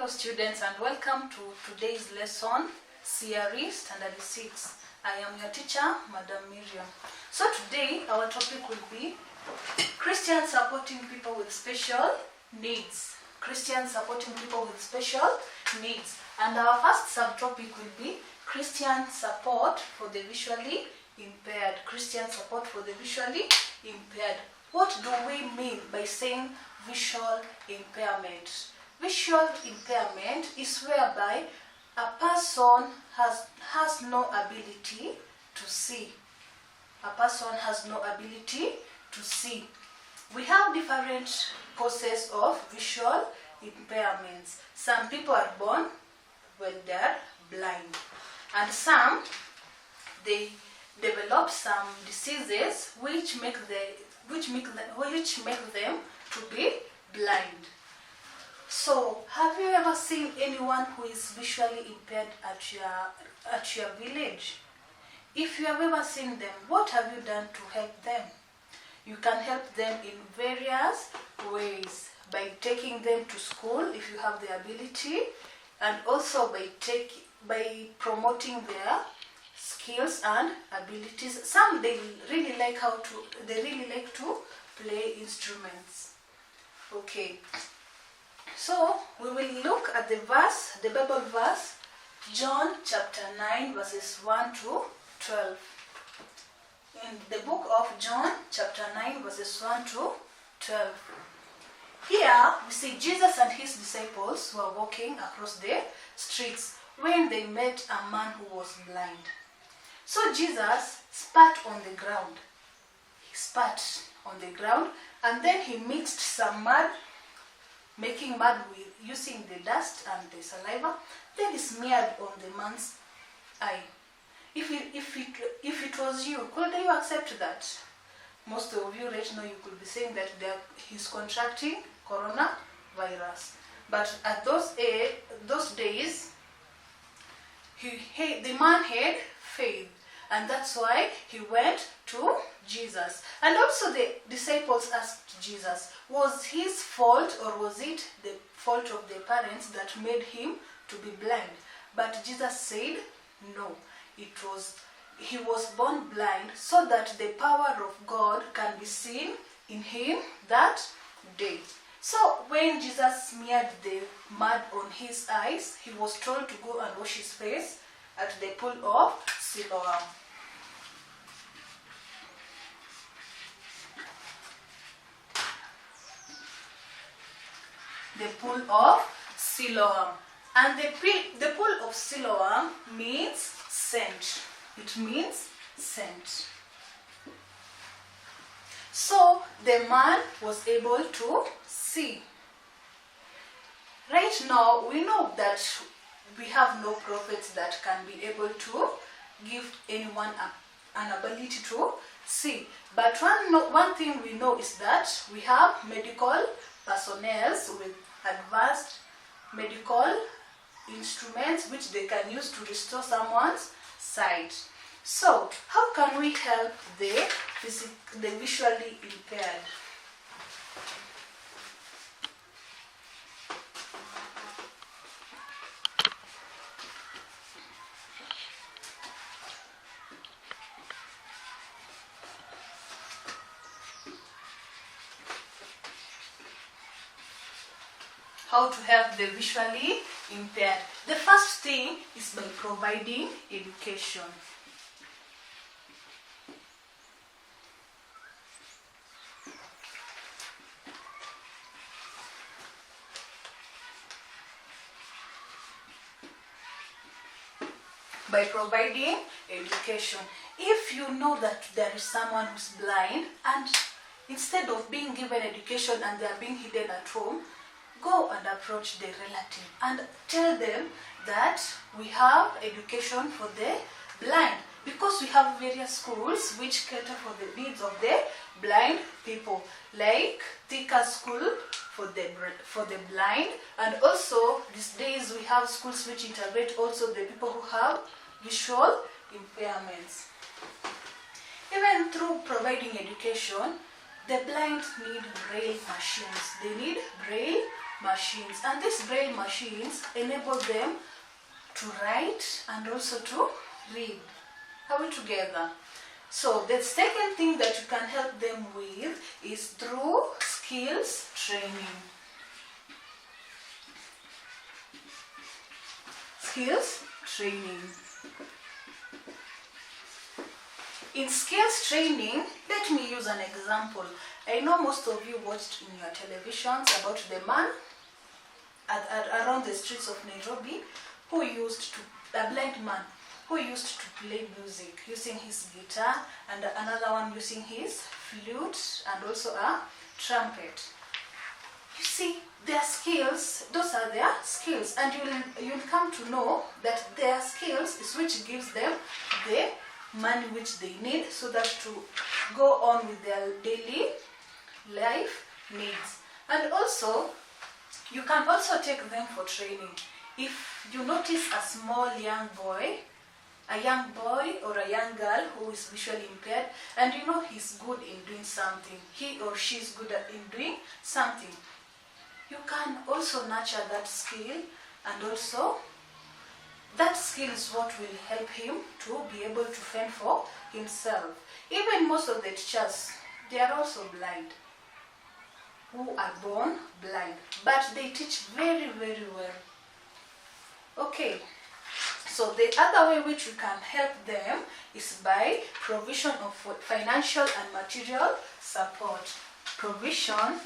Hello students, and welcome to today's lesson, Series Standard 6. I am your teacher, Madam Miriam. So today our topic will be Christians supporting people with special needs. Christians supporting people with special needs. And our first subtopic will be Christian support for the visually impaired. Christian support for the visually impaired. What do we mean by saying visual impairment? Visual impairment is whereby a person has no ability to see. A person has no ability to see. We have different causes of visual impairments. Some people are born when they are blind, and some they develop some diseases which make them to be blind. So, have you ever seen anyone who is visually impaired at your village? If you have ever seen them, what have you done to help them? You can help them in various ways, by taking them to school if you have the ability, and also by promoting their skills and abilities. Some they really like to play instruments. Okay. So we will look at the Bible verse, John chapter 9 verses 1 to 12. In the book of John chapter 9 verses 1 to 12. Here we see Jesus and his disciples were walking across the streets when they met a man who was blind. So Jesus spat on the ground. He spat on the ground, and then he mixed some mud, making mud using the dust and the saliva. Then he smeared on the man's eye. If it was you, could you accept that? Most of you right now, you could be saying that he's contracting coronavirus. But at those days, the man had faith, and that's why he went to Jesus. And also the disciples asked Jesus, was his fault or was it the fault of the parents that made him to be blind? But Jesus said, no, he was born blind so that the power of God can be seen in him that day. So when Jesus smeared the mud on his eyes, he was told to go and wash his face at the pool of Siloam. The pool of Siloam. And the pool of Siloam means sent. It means sent. So the man was able to see. Right now we know that we have no prophets that can be able to give anyone an ability to see. But one thing we know is that we have medical personnel with advanced medical instruments which they can use to restore someone's sight. So, how can we help the visually impaired? How to help the visually impaired? The first thing is by providing education. By providing education. If you know that there is someone who's blind, and instead of being given education and they are being hidden at home, go and approach the relative and tell them that we have education for the blind, because we have various schools which cater for the needs of the blind people, like Thika School for the blind, and also these days we have schools which integrate also the people who have visual impairments. Even through providing education, the blind need braille machines. They need braille machines, and these braille machines enable them to write and also to read. Are we together? So the second thing that you can help them with is through skills training. Skills training. In skills training, let me use an example. I know most of you watched in your televisions about the man around the streets of Nairobi who used to, a blind man who used to play music using his guitar, and another one using his flute and also a trumpet. You see, their skills, those are their skills, and you'll come to know that their skills is which gives them the money which they need so that to go on with their daily life needs. And also, you can also take them for training. If you notice a small young boy or a young girl who is visually impaired, and you know he's good in doing something, he or she is good in doing something, you can also nurture that skill, and also that skill is what will help him to be able to fend for himself. Even most of the teachers, they are also blind, who are born blind, but they teach very, very well. Okay, so the other way which you can help them is by provision of financial and material support. Provision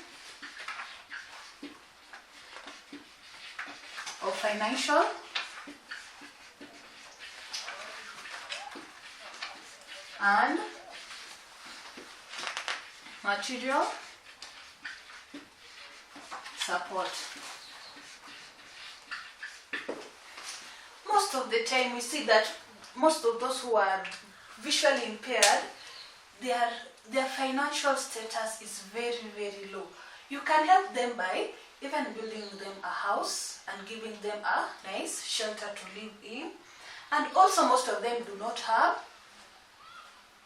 of financial and material support. Most of the time we see that most of those who are visually impaired, their financial status is very, very low. You can help them by even building them a house and giving them a nice shelter to live in. And also most of them do not have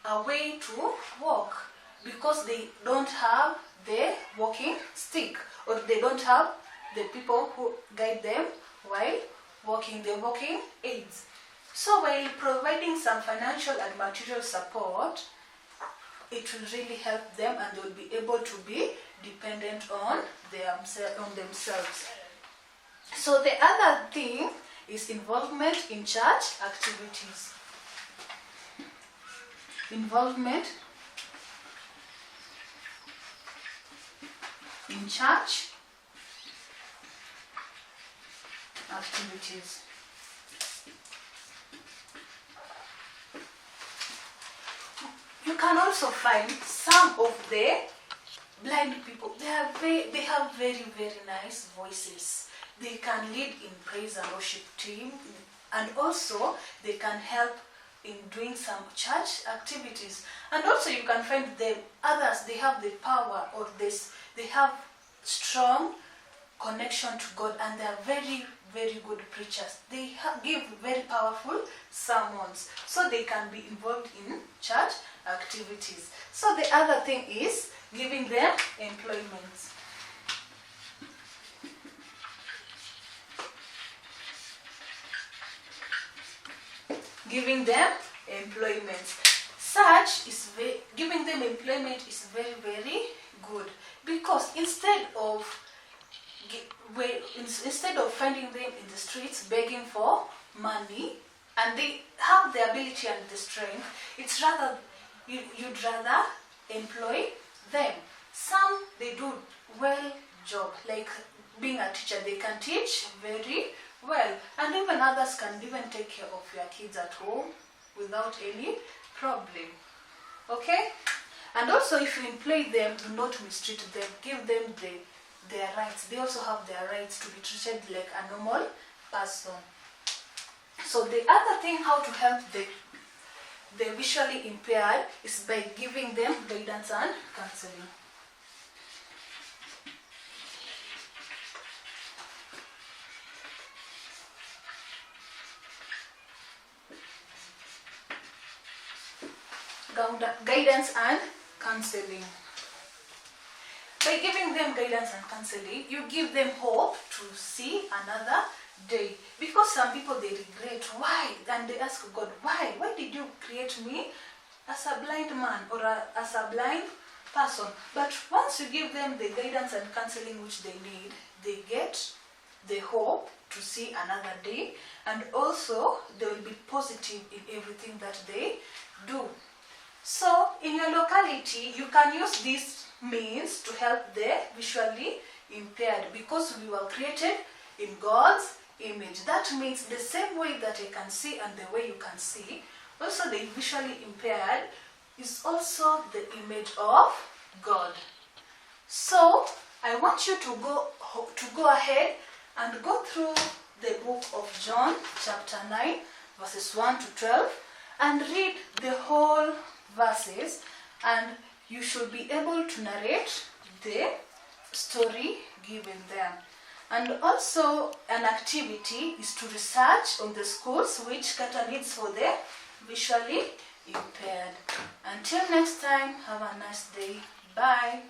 a way to walk because they don't have the walking stick, or they don't have the people who guide them while walking, the walking aids. So while providing some financial and material support, it will really help them, and they will be able to be dependent on themselves. So the other thing is involvement in church activities. Involvement in church activities. You can also find some of the blind people, they have very, very nice voices. They can lead in praise and worship team, and also they can help in doing some church activities. And also you can find them others, they have the power, or they have strong connection to God, and they are very, very good preachers. They give very powerful sermons, so they can be involved in church activities. So the other thing is giving them employment. Giving them employment. Giving them employment is very, very good, because instead of finding them in the streets begging for money, and they have the ability and the strength, it's rather you'd rather employ them. Some, they do well job, like being a teacher, they can teach very well, and even others can even take care of your kids at home without any problem. Okay? And also, if you employ them, do not mistreat them. Give them their rights. They also have their rights to be treated like a normal person. So the other thing, how to help the visually impaired, is by giving them guidance and counseling. Guidance and counseling. By giving them guidance and counseling, you give them hope to see another day. Because some people, they regret why, and they ask God, why did you create me as a blind man or as a blind person? But once you give them the guidance and counseling which they need, they get the hope to see another day, and also they will be positive in everything that they do. So in your locality, you can use these means to help the visually impaired, because we were created in God's image. That means the same way that I can see and the way you can see, also the visually impaired is also the image of God. So I want you to go ahead and go through the book of John chapter 9 verses 1 to 12 and read the whole verses, and you should be able to narrate the story given there. And also an activity is to research on the schools which cater needs for the visually impaired. Until next time, have a nice day. Bye.